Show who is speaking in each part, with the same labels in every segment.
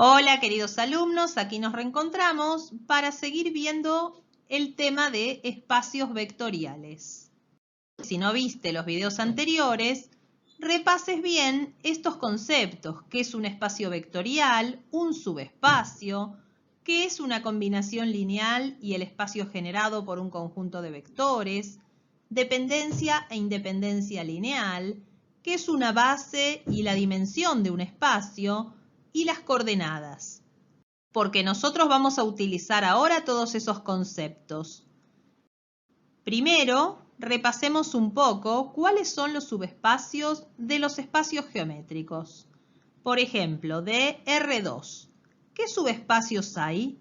Speaker 1: Hola queridos alumnos, aquí nos reencontramos para seguir viendo el tema de espacios vectoriales. Si no viste los videos anteriores, repases bien estos conceptos, qué es un espacio vectorial, un subespacio, qué es una combinación lineal y el espacio generado por un conjunto de vectores, dependencia e independencia lineal, qué es una base y la dimensión de un espacio, y las coordenadas, porque nosotros vamos a utilizar ahora todos esos conceptos. Primero, repasemos un poco cuáles son los subespacios de los espacios geométricos. Por ejemplo, de R2. ¿Qué subespacios hay?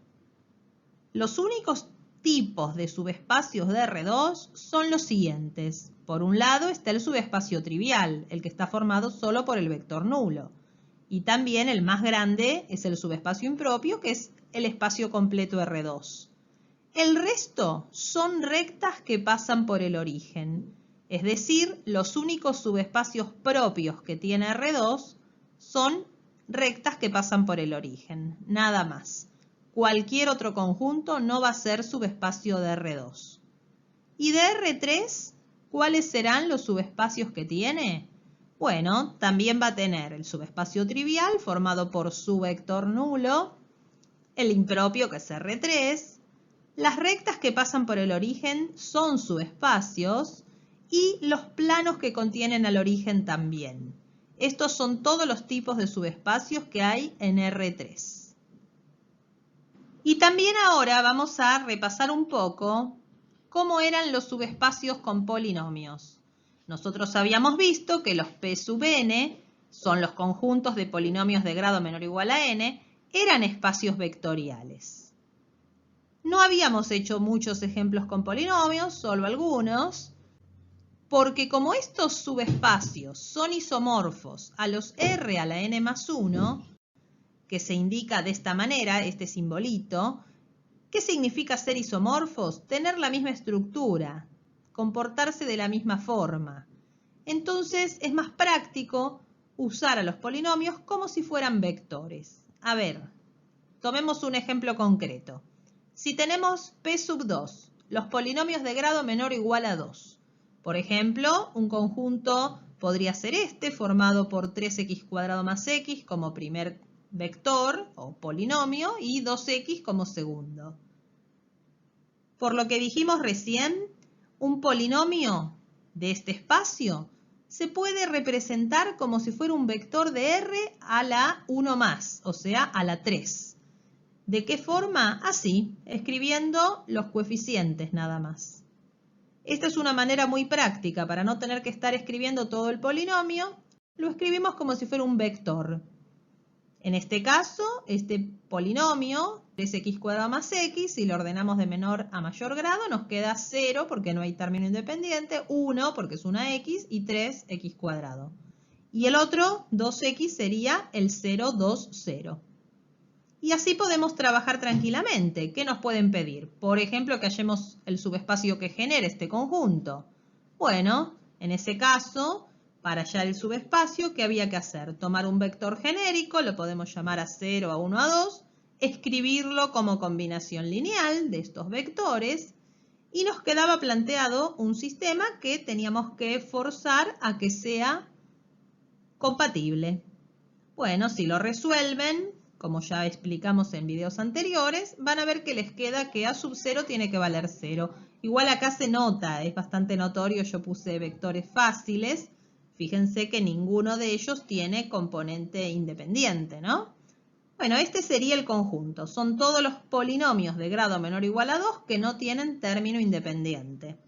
Speaker 1: Los únicos tipos de subespacios de R2 son los siguientes. Por un lado está el subespacio trivial, el que está formado solo por el vector nulo. Y también el más grande es el subespacio impropio, que es el espacio completo R2. El resto son rectas que pasan por el origen. Es decir, los únicos subespacios propios que tiene R2 son rectas que pasan por el origen, nada más. Cualquier otro conjunto no va a ser subespacio de R2. ¿Y de R3 cuáles serán los subespacios que tiene? Bueno, también va a tener el subespacio trivial formado por su vector nulo, el impropio que es R3, las rectas que pasan por el origen son subespacios y los planos que contienen al origen también. Estos son todos los tipos de subespacios que hay en R3. Y también ahora vamos a repasar un poco cómo eran los subespacios con polinomios. Nosotros habíamos visto que los P sub n son los conjuntos de polinomios de grado menor o igual a n, eran espacios vectoriales. No habíamos hecho muchos ejemplos con polinomios, solo algunos, porque como estos subespacios son isomorfos a los R a la n más 1, que se indica de esta manera, este simbolito, ¿qué significa ser isomorfos? Tener la misma estructura, comportarse de la misma forma. Entonces es más práctico usar a los polinomios como si fueran vectores. A ver, tomemos un ejemplo concreto. Si tenemos P sub 2, los polinomios de grado menor o igual a 2. Por ejemplo, un conjunto podría ser este, formado por 3x² más x como primer vector o polinomio y 2x como segundo. Por lo que dijimos recién, un polinomio de este espacio se puede representar como si fuera un vector de R a la 1 más, o sea, a la 3. ¿De qué forma? Así, escribiendo los coeficientes nada más. Esta es una manera muy práctica para no tener que estar escribiendo todo el polinomio, lo escribimos como si fuera un vector. En este caso, este polinomio, 3x² más x, si lo ordenamos de menor a mayor grado, nos queda 0 porque no hay término independiente, 1 porque es una x y 3x². Y el otro, 2x, sería el 0, 2, 0. Y así podemos trabajar tranquilamente. ¿Qué nos pueden pedir? Por ejemplo, que hallemos el subespacio que genere este conjunto. Bueno, en ese caso, para hallar el subespacio, ¿qué había que hacer? Tomar un vector genérico, lo podemos llamar a 0, a 1, a 2, escribirlo como combinación lineal de estos vectores y nos quedaba planteado un sistema que teníamos que forzar a que sea compatible. Bueno, si lo resuelven, como ya explicamos en videos anteriores, van a ver que les queda que a sub 0 tiene que valer 0. Igual acá se nota, es bastante notorio, yo puse vectores fáciles. Fíjense que ninguno de ellos tiene componente independiente, ¿no? Bueno, este sería el conjunto. Son todos los polinomios de grado menor o igual a 2 que no tienen término independiente.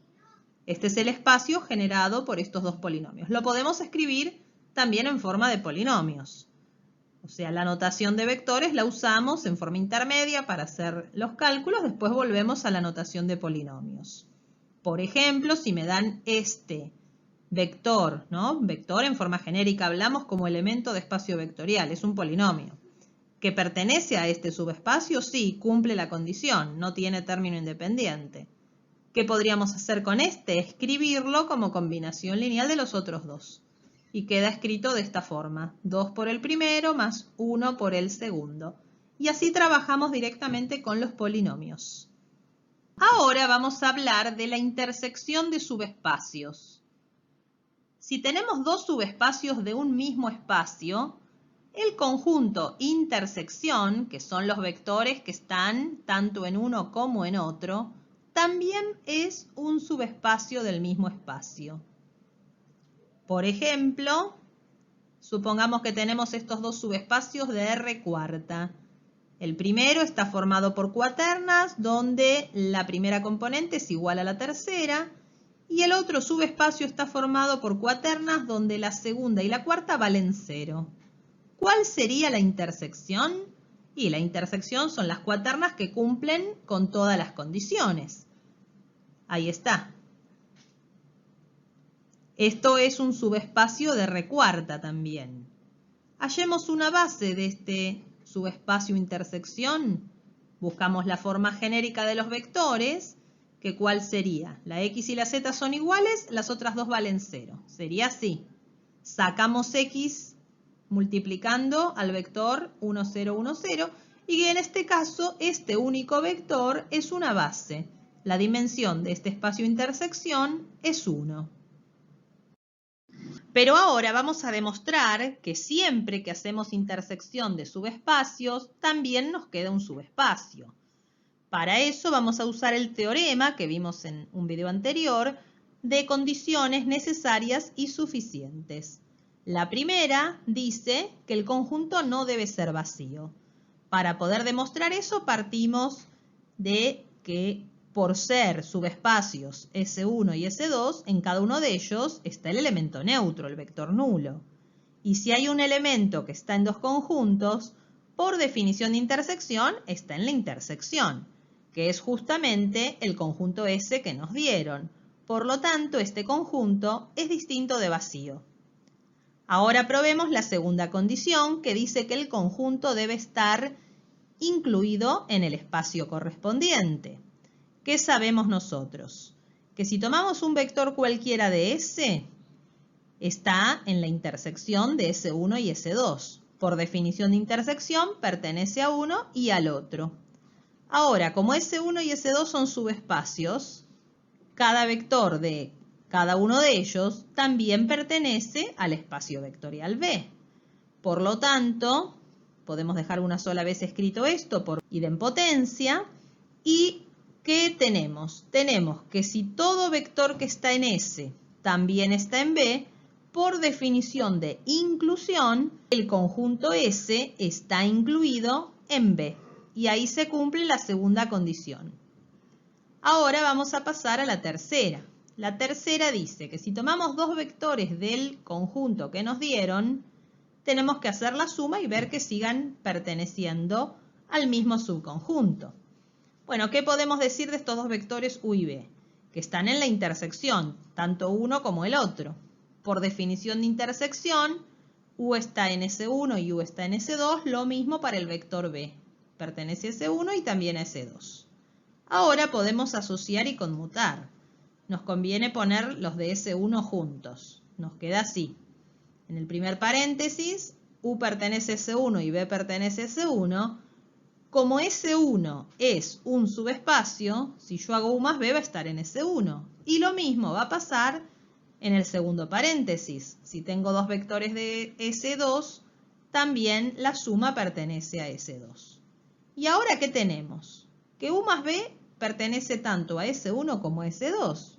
Speaker 1: Este es el espacio generado por estos dos polinomios. Lo podemos escribir también en forma de polinomios. O sea, la notación de vectores la usamos en forma intermedia para hacer los cálculos, después volvemos a la notación de polinomios. Por ejemplo, si me dan este vector, ¿no? Vector en forma genérica hablamos como elemento de espacio vectorial, es un polinomio. ¿Que pertenece a este subespacio? Sí, cumple la condición, no tiene término independiente. ¿Qué podríamos hacer con este? Escribirlo como combinación lineal de los otros dos. Y queda escrito de esta forma, 2 por el primero más 1 por el segundo. Y así trabajamos directamente con los polinomios. Ahora vamos a hablar de la intersección de subespacios. Si tenemos dos subespacios de un mismo espacio, el conjunto intersección, que son los vectores que están tanto en uno como en otro, también es un subespacio del mismo espacio. Por ejemplo, supongamos que tenemos estos dos subespacios de R cuarta. El primero está formado por cuaternas, donde la primera componente es igual a la tercera, y el otro subespacio está formado por cuaternas, donde la segunda y la cuarta valen 0. ¿Cuál sería la intersección? Y la intersección son las cuaternas que cumplen con todas las condiciones. Ahí está. Esto es un subespacio de R cuarta también. Hallemos una base de este subespacio intersección. Buscamos la forma genérica de los vectores, que ¿cuál sería? La x y la z son iguales, las otras dos valen 0. Sería así. Sacamos x multiplicando al vector 1, 0, 1, 0, y en este caso este único vector es una base. La dimensión de este espacio intersección es 1. Pero ahora vamos a demostrar que siempre que hacemos intersección de subespacios, también nos queda un subespacio. Para eso vamos a usar el teorema que vimos en un video anterior de condiciones necesarias y suficientes. La primera dice que el conjunto no debe ser vacío. Para poder demostrar eso partimos de que por ser subespacios S1 y S2, en cada uno de ellos está el elemento neutro, el vector nulo. Y si hay un elemento que está en dos conjuntos, por definición de intersección, está en la intersección, que es justamente el conjunto S que nos dieron. Por lo tanto, este conjunto es distinto de vacío. Ahora probemos la segunda condición, que dice que el conjunto debe estar incluido en el espacio correspondiente. ¿Qué sabemos nosotros? Que si tomamos un vector cualquiera de S, está en la intersección de S1 y S2. Por definición de intersección, pertenece a uno y al otro. Ahora, como S1 y S2 son subespacios, cada vector de cada uno de ellos también pertenece al espacio vectorial B. Por lo tanto, podemos dejar una sola vez escrito esto por idempotencia. ¿Y qué tenemos? Tenemos que si todo vector que está en S también está en B, por definición de inclusión, el conjunto S está incluido en B. Y ahí se cumple la segunda condición. Ahora vamos a pasar a la tercera. La tercera dice que si tomamos dos vectores del conjunto que nos dieron, tenemos que hacer la suma y ver que sigan perteneciendo al mismo subconjunto. Bueno, ¿qué podemos decir de estos dos vectores U y B? Que están en la intersección, tanto uno como el otro. Por definición de intersección, U está en S1 y U está en S2, lo mismo para el vector B. Pertenece a S1 y también a S2. Ahora podemos asociar y conmutar. Nos conviene poner los de S1 juntos. Nos queda así. En el primer paréntesis, U pertenece a S1 y B pertenece a S1. Como S1 es un subespacio, si yo hago U más B va a estar en S1. Y lo mismo va a pasar en el segundo paréntesis. Si tengo dos vectores de S2, también la suma pertenece a S2. ¿Y ahora qué tenemos? Que U más B pertenece tanto a S1 como a S2.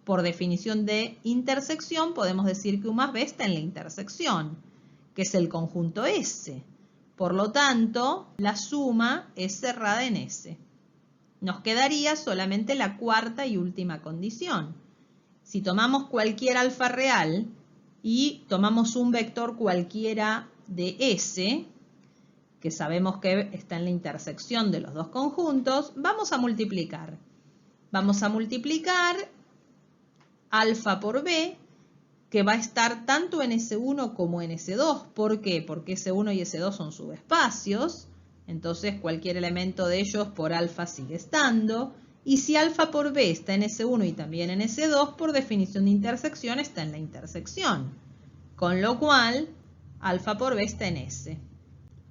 Speaker 1: Por definición de intersección podemos decir que U más B está en la intersección, que es el conjunto S. Por lo tanto, la suma es cerrada en S. Nos quedaría solamente la cuarta y última condición. Si tomamos cualquier alfa real y tomamos un vector cualquiera de S, que sabemos que está en la intersección de los dos conjuntos, vamos a multiplicar. Vamos a multiplicar alfa por B, que va a estar tanto en S1 como en S2. ¿Por qué? Porque S1 y S2 son subespacios, entonces cualquier elemento de ellos por alfa sigue estando. Y si alfa por B está en S1 y también en S2, por definición de intersección está en la intersección. Con lo cual, alfa por B está en S.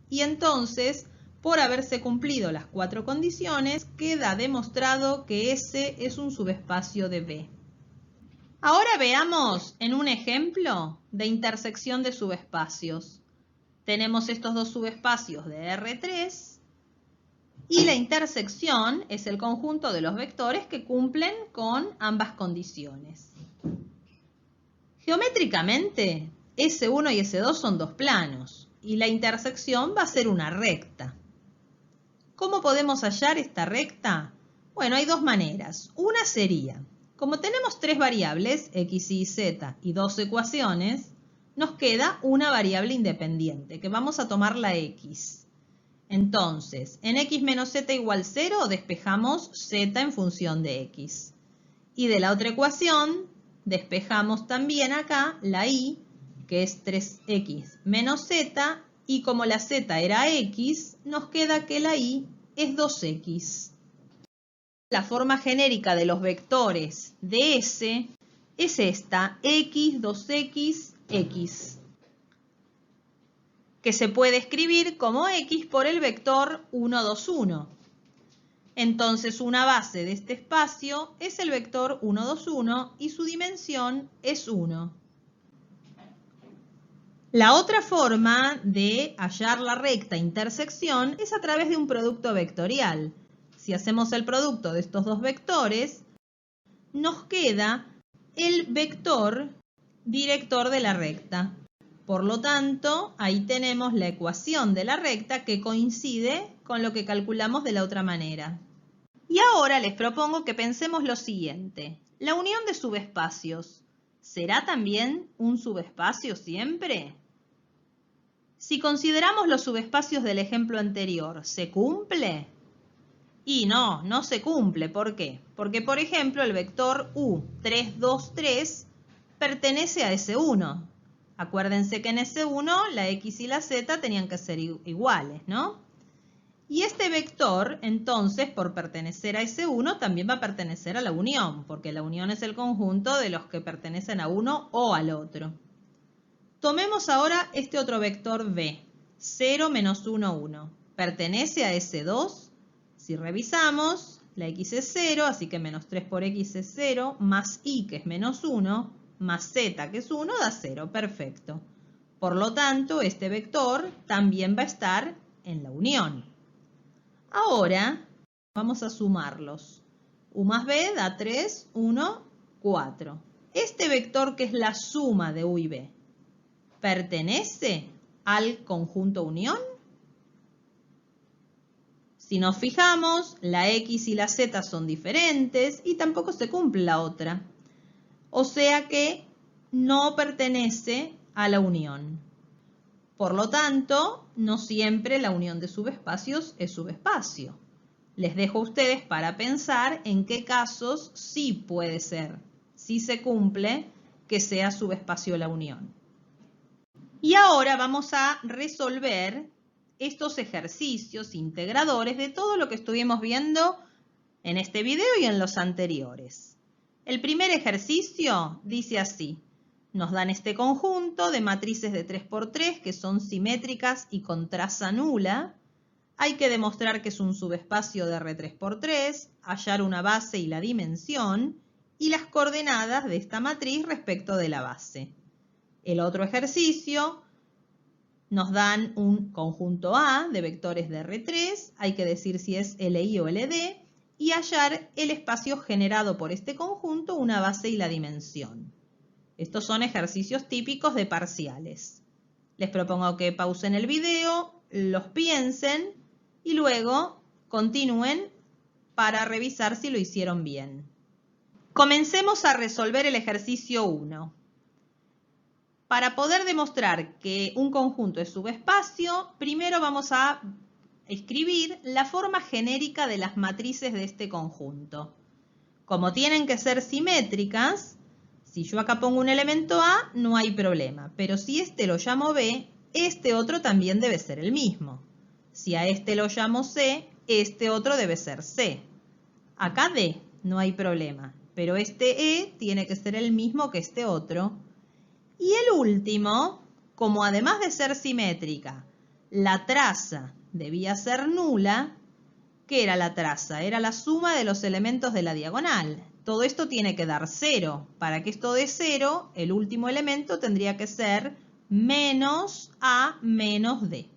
Speaker 1: Y entonces Por haberse cumplido las 4 condiciones, queda demostrado que S es un subespacio de B. Ahora veamos en un ejemplo de intersección de subespacios. Tenemos estos dos subespacios de R3 y la intersección es el conjunto de los vectores que cumplen con ambas condiciones. Geométricamente, S1 y S2 son dos planos y la intersección va a ser una recta. ¿Cómo podemos hallar esta recta? Bueno, hay dos maneras. Una sería, como tenemos 3 variables, x, y, z, y 2 ecuaciones, nos queda una variable independiente, que vamos a tomar la x. Entonces, en x menos z igual 0, despejamos z en función de x. Y de la otra ecuación, despejamos también acá la y, que es 3x menos z, y como la z era x, nos queda que la y es 2x. La forma genérica de los vectores de S es esta, x, 2x, x, que se puede escribir como x por el vector 1, 2, 1. Entonces, una base de este espacio es el vector 1, 2, 1 y su dimensión es 1. La otra forma de hallar la recta intersección es a través de un producto vectorial. Si hacemos el producto de estos dos vectores, nos queda el vector director de la recta. Por lo tanto, ahí tenemos la ecuación de la recta que coincide con lo que calculamos de la otra manera. Y ahora les propongo que pensemos lo siguiente. La unión de subespacios, ¿será también un subespacio siempre? Si consideramos los subespacios del ejemplo anterior, ¿se cumple? Y no se cumple. ¿Por qué? Porque, por ejemplo, el vector U, 3, 2, 3, pertenece a S1. Acuérdense que en S1 la X y la Z tenían que ser iguales, ¿no? Y este vector, entonces, por pertenecer a S1, también va a pertenecer a la unión, porque la unión es el conjunto de los que pertenecen a uno o al otro. Tomemos ahora este otro vector B, 0, menos 1, 1. ¿Pertenece a S2? Si revisamos, la x es 0, así que menos 3 por x es 0, más y, que es menos 1, más z, que es 1, da 0. Perfecto. Por lo tanto, este vector también va a estar en la unión. Ahora, vamos a sumarlos. U más b da 3, 1, 4. Este vector, que es la suma de u y b, ¿pertenece al conjunto unión? Si nos fijamos, la x y la z son diferentes y tampoco se cumple la otra. O sea que no pertenece a la unión. Por lo tanto, no siempre la unión de subespacios es subespacio. Les dejo a ustedes para pensar en qué casos sí puede ser, sí se cumple que sea subespacio la unión. Y ahora vamos a resolver estos ejercicios integradores de todo lo que estuvimos viendo en este video y en los anteriores. El primer ejercicio dice así. Nos dan este conjunto de matrices de 3×3 que son simétricas y con traza nula. Hay que demostrar que es un subespacio de R3×3, hallar una base y la dimensión, y las coordenadas de esta matriz respecto de la base. El otro ejercicio, nos dan un conjunto A de vectores de R3, hay que decir si es LI o LD, y hallar el espacio generado por este conjunto, una base y la dimensión. Estos son ejercicios típicos de parciales. Les propongo que pausen el video, los piensen y luego continúen para revisar si lo hicieron bien. Comencemos a resolver el ejercicio 1. Para poder demostrar que un conjunto es subespacio, primero vamos a escribir la forma genérica de las matrices de este conjunto. Como tienen que ser simétricas, si yo acá pongo un elemento A, no hay problema. Pero si este lo llamo B, este otro también debe ser el mismo. Si a este lo llamo C, este otro debe ser C. Acá D, no hay problema. Pero este E tiene que ser el mismo que este otro. Y el último, como además de ser simétrica, la traza debía ser nula. ¿Qué era la traza? Era la suma de los elementos de la diagonal. Todo esto tiene que dar 0. Para que esto dé 0, el último elemento tendría que ser menos A menos D.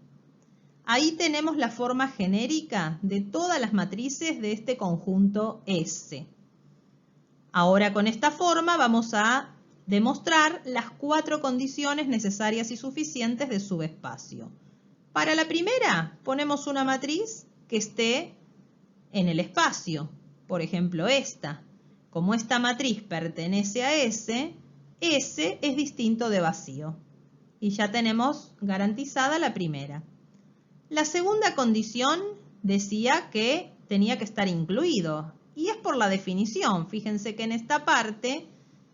Speaker 1: Ahí tenemos la forma genérica de todas las matrices de este conjunto S. Ahora con esta forma vamos a demostrar las 4 condiciones necesarias y suficientes de subespacio. Para la primera ponemos una matriz que esté en el espacio, por ejemplo esta. Como esta matriz pertenece a S, S es distinto de vacío. Y ya tenemos garantizada la primera. La segunda condición decía que tenía que estar incluido. Y es por la definición. Fíjense que en esta parte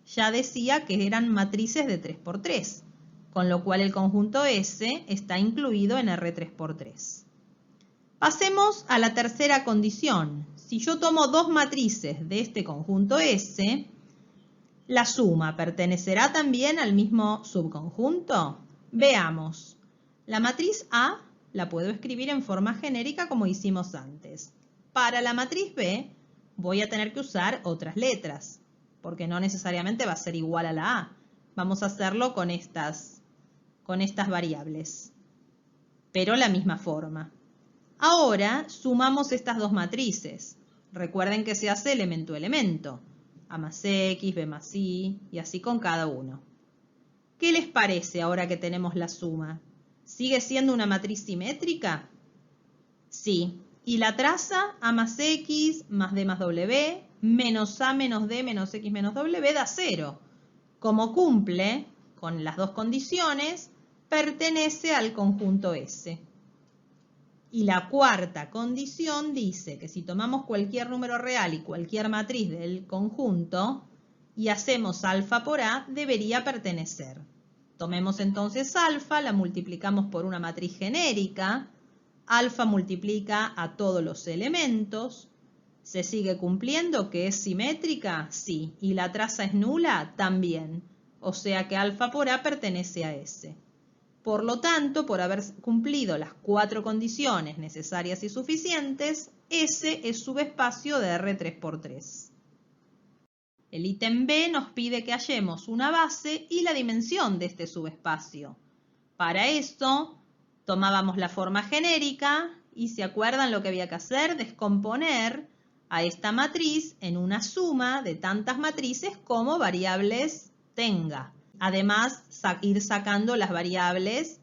Speaker 1: ya decía que eran matrices de 3×3. Con lo cual el conjunto S está incluido en R3×3. Pasemos a la tercera condición. Si yo tomo 2 matrices de este conjunto S, ¿la suma pertenecerá también al mismo subconjunto? Veamos. La matriz A la puedo escribir en forma genérica como hicimos antes. Para la matriz B voy a tener que usar otras letras, porque no necesariamente va a ser igual a la A. Vamos a hacerlo con estas variables, pero la misma forma. Ahora sumamos estas 2 matrices. Recuerden que se hace elemento a elemento. A más X, B más Y y así con cada uno. ¿Qué les parece ahora que tenemos la suma? ¿Sigue siendo una matriz simétrica? Sí. Y la traza A más X más D más W menos A menos D menos X menos W da 0. Como cumple con las 2 condiciones, pertenece al conjunto S. Y la cuarta condición dice que si tomamos cualquier número real y cualquier matriz del conjunto y hacemos alfa por A, debería pertenecer. Tomemos entonces alfa, la multiplicamos por una matriz genérica. Alfa multiplica a todos los elementos. ¿Se sigue cumpliendo que es simétrica? Sí. ¿Y la traza es nula? También. O sea que alfa por A pertenece a S. Por lo tanto, por haber cumplido las 4 condiciones necesarias y suficientes, S es subespacio de R3×3. El ítem B nos pide que hallemos una base y la dimensión de este subespacio. Para eso, tomábamos la forma genérica y ¿se acuerdan lo que había que hacer? Descomponer a esta matriz en una suma de tantas matrices como variables tenga. Además, ir sacando las variables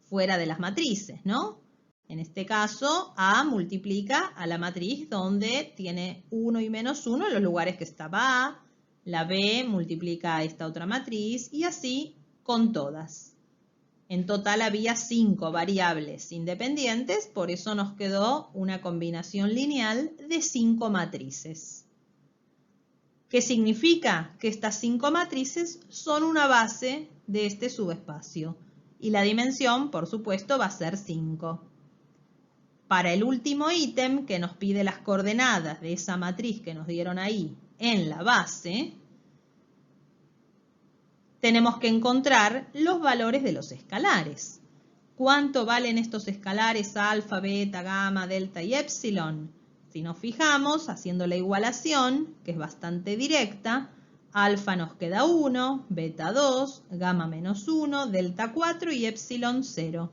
Speaker 1: fuera de las matrices, ¿no? En este caso, A multiplica a la matriz donde tiene 1 y menos 1 en los lugares que estaba A. La B multiplica a esta otra matriz y así con todas. En total había 5 variables independientes, por eso nos quedó una combinación lineal de 5 matrices. ¿Qué significa? Que estas 5 matrices son una base de este subespacio y la dimensión, por supuesto, va a ser 5. Para el último ítem que nos pide las coordenadas de esa matriz que nos dieron ahí en la base, tenemos que encontrar los valores de los escalares. ¿Cuánto valen estos escalares alfa, beta, gamma, delta y epsilon? Si nos fijamos, haciendo la igualación, que es bastante directa, alfa nos queda 1, beta 2, gamma menos 1, delta 4 y epsilon 0.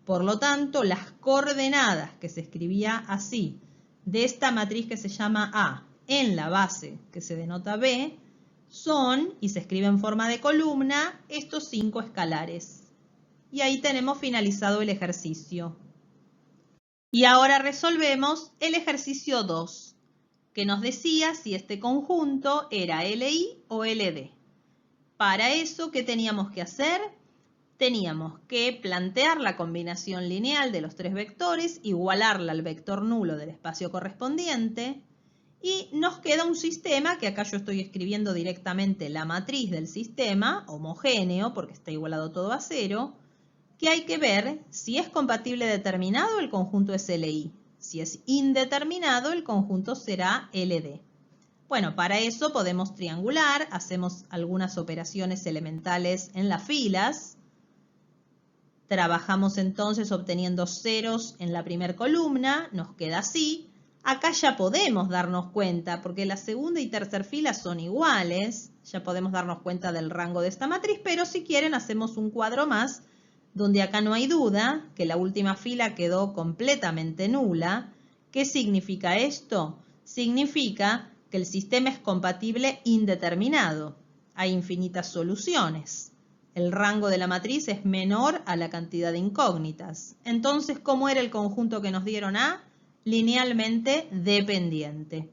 Speaker 1: Por lo tanto, las coordenadas que se escribía así, de esta matriz que se llama A, en la base que se denota B, son, y se escribe en forma de columna, estos 5 escalares. Y ahí tenemos finalizado el ejercicio. Y ahora resolvemos el ejercicio 2, que nos decía si este conjunto era LI o LD. Para eso, ¿qué teníamos que hacer? Teníamos que plantear la combinación lineal de los 3 vectores, igualarla al vector nulo del espacio correspondiente, y nos queda un sistema, que acá yo estoy escribiendo directamente la matriz del sistema, homogéneo, porque está igualado todo a 0, que hay que ver si es compatible determinado, el conjunto es LI. Si es indeterminado, el conjunto será LD. Bueno, para eso podemos triangular, hacemos algunas operaciones elementales en las filas. Trabajamos entonces obteniendo ceros en la primera columna, nos queda así. Acá ya podemos darnos cuenta, porque la segunda y tercera fila son iguales, ya podemos darnos cuenta del rango de esta matriz, pero si quieren hacemos un cuadro más, donde acá no hay duda que la última fila quedó completamente nula. ¿Qué significa esto? Significa que el sistema es compatible indeterminado. Hay infinitas soluciones. El rango de la matriz es menor a la cantidad de incógnitas. Entonces, ¿cómo era el conjunto que nos dieron A? Linealmente dependiente.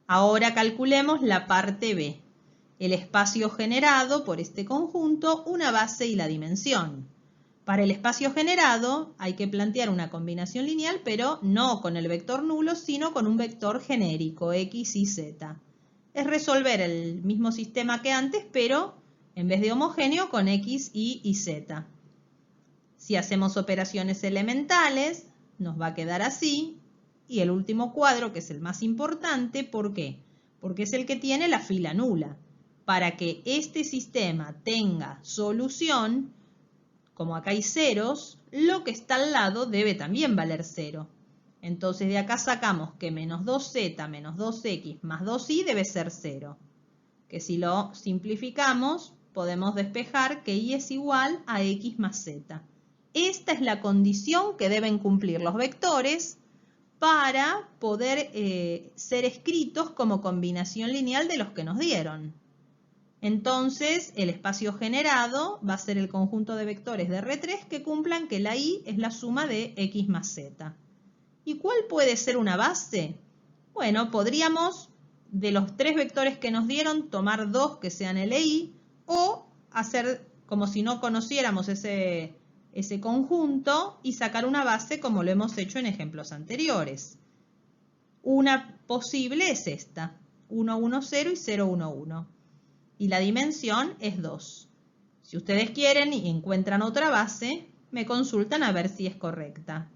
Speaker 1: Ahora calculemos la parte B. El espacio generado por este conjunto, una base y la dimensión. Para el espacio generado hay que plantear una combinación lineal, pero no con el vector nulo, sino con un vector genérico, x y z. Es resolver el mismo sistema que antes, pero en vez de homogéneo con x, y z. Si hacemos operaciones elementales, nos va a quedar así. Y el último cuadro, que es el más importante, ¿por qué? Porque es el que tiene la fila nula. Para que este sistema tenga solución, como acá hay ceros, lo que está al lado debe también valer 0. Entonces de acá sacamos que menos 2z menos 2x más 2y debe ser 0. Que si lo simplificamos, podemos despejar que y es igual a x más z. Esta es la condición que deben cumplir los vectores para poder ser escritos como combinación lineal de los que nos dieron. Entonces, el espacio generado va a ser el conjunto de vectores de R3 que cumplan que la y es la suma de x más z. ¿Y cuál puede ser una base? Bueno, podríamos, de los 3 vectores que nos dieron, tomar 2 que sean LI o hacer como si no conociéramos ese conjunto y sacar una base como lo hemos hecho en ejemplos anteriores. Una posible es esta, 1, 1, 0 y 0, 1, 1. Y la dimensión es 2. Si ustedes quieren y encuentran otra base, me consultan a ver si es correcta.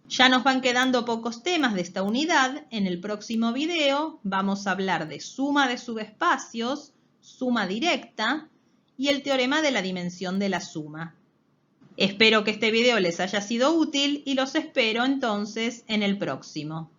Speaker 1: Ya nos van quedando pocos temas de esta unidad. En el próximo video vamos a hablar de suma de subespacios, suma directa y el teorema de la dimensión de la suma. Espero que este video les haya sido útil y los espero entonces en el próximo.